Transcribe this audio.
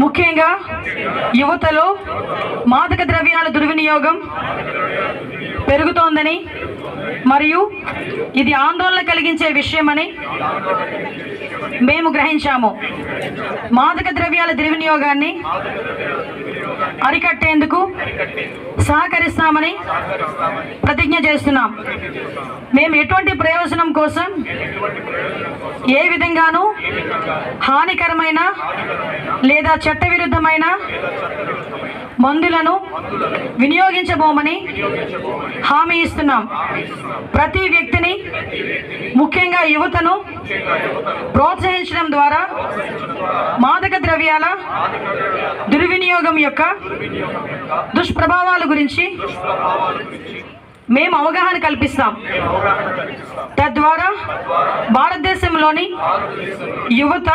ముఖ్యంగా యువతలో మాదక ద్రవ్యాల దుర్వినియోగం పెరుగుతోందని మరియు ఇది ఆందోళన కలిగించే విషయమని మేము గ్రహించాము. మాదక ద్రవ్యాల దుర్వినియోగాన్ని అరికట్టేందుకు సహకరిస్తామని ప్రతిజ్ఞ చేస్తున్నాం. మేము ఎటువంటి ప్రయోజనం కోసం ఏ విధంగానూ హానికరమైన లేదా చట్టవిరుద్ధమైన మందులను వినియోగించబోమని హామీ ఇస్తున్నాం. ప్రతి వ్యక్తిని, ముఖ్యంగా యువతను ప్రోత్సహించడం ద్వారా మాదక ద్రవ్యాల దుర్వినియోగం యొక్క దుష్ప్రభావాల గురించి మేము అవగాహన కల్పిస్తాం. తద్వారా భారతదేశంలోని యువత